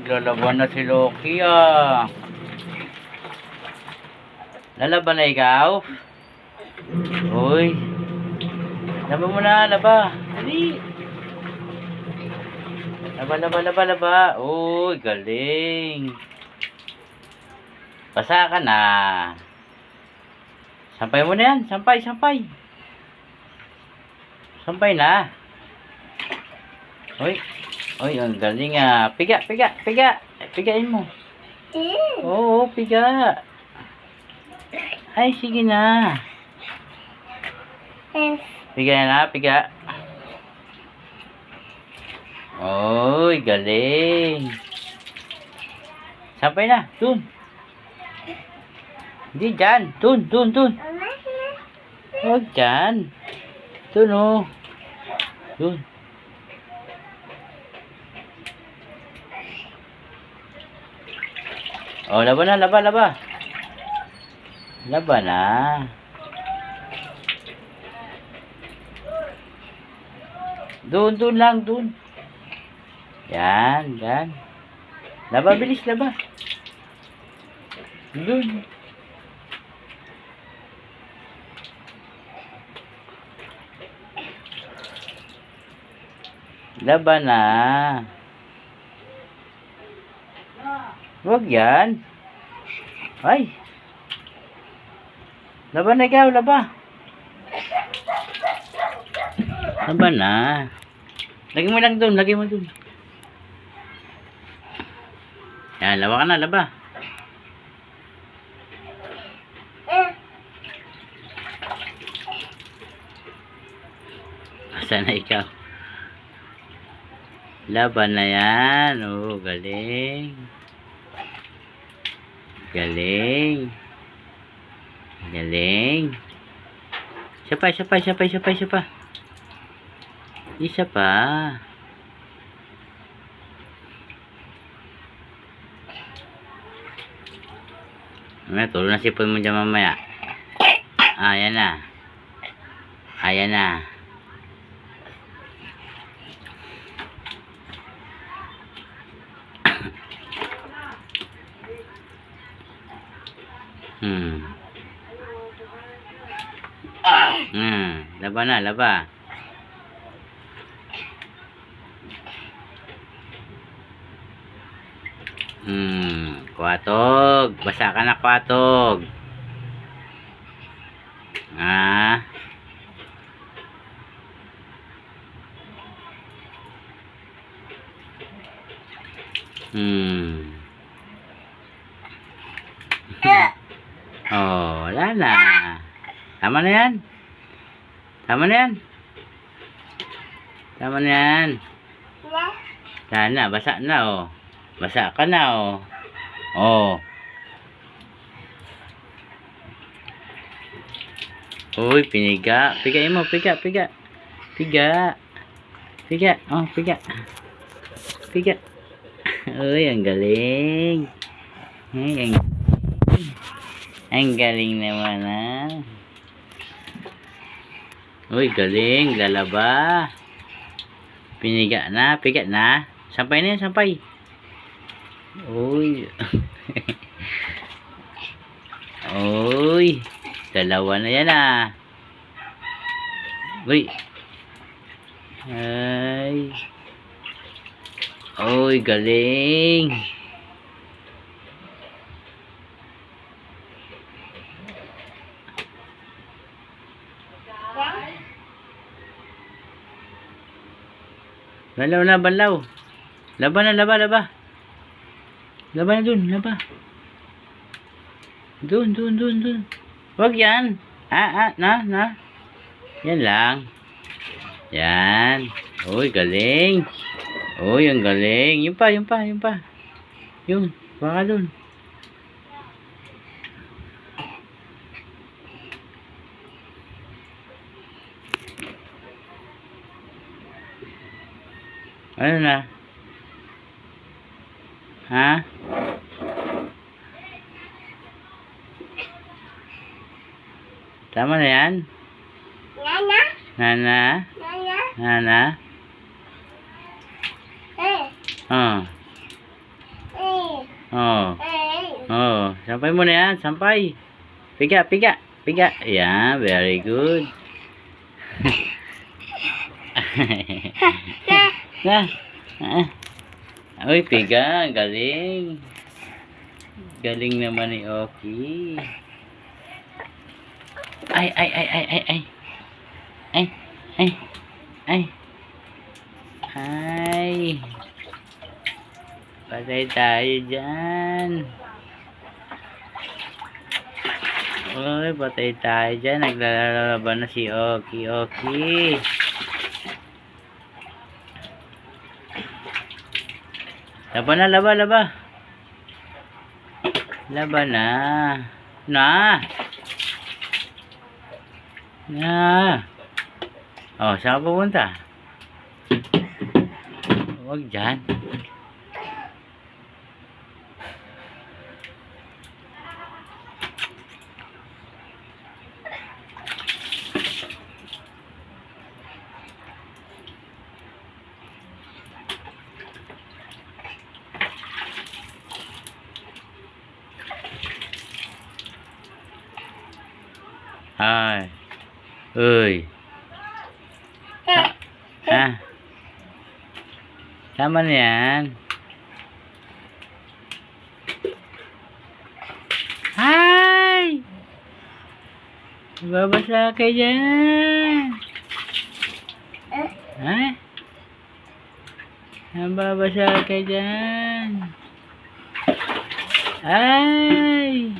naglalaban na si Loki ah. Lalaban na ikaw? Uy. Laba mo na, laba. Dali. Laba. Uy, galing. Basa ka na. Sampay mo na yan. Sampay. Sampay na. Uy, ang galing ah. Piga. Pigain mo. Oo, piga. Ay, sige na. Piga na, piga. Uy, galing. Sampay na. Dun. Hindi dyan. Dun. Huwag dyan. Dun oh. Dun. Oh, laba na. Laba na. Doon lang. Yan. Laba, bilis, laba. Doon. Laba na. Huwag yan. Ay. Laba na ikaw, laba. Laba na. Lagay mo lang doon. Yan, laba ka na, laba. Sana ikaw. Laban na yan. Oh, galing. Isa pa. Isa pa. Mamaya, tulo na sipon mo dyan mamaya. Ayan na. Laba. Kuwatog. Basa ka na, kuwatog. Oh, wala na. Tama na yan. Sana, basa na oh. Basa ka na oh. Oh. Uy, piniga. Pigain mo, piga. Oh, piga. Uy, ang galing. Ang galing naman ah. Uy, galing. Lalaba. Piga na. Sampay na yan. Uy. Uy. Dalawa na yan ah. Uy. Ay. Uy, galing. Balaw. Laba na. Laba na dun. Dun. Wag yan. Na. Yan lang. Yan. Uy, galing. Uy, ang galing. Yung pa. Yung, baka dun. Ano na? Ha? Tama na yan? Nana? Oh. Oh, sampay mo na yan. Sampay. Piga, piga, piga. Yan, very good. Na. Uy, piga. Galing. Galing naman ni Oki. Ay, ay, ay, ay, ay, ay. Ay, ay, ay. Ay. Patay tayo dyan. Uy, patay tayo dyan. Naglalaban na si Oki. Oki. Laba na, laba, laba. Laba na. Na. Na. Oh, saan ka pupunta? Huwag dyan. Ay. Uy. Ha? Tama na yan. Ay! Babasa ka dyan. Ha? Babasa ka dyan. Ay!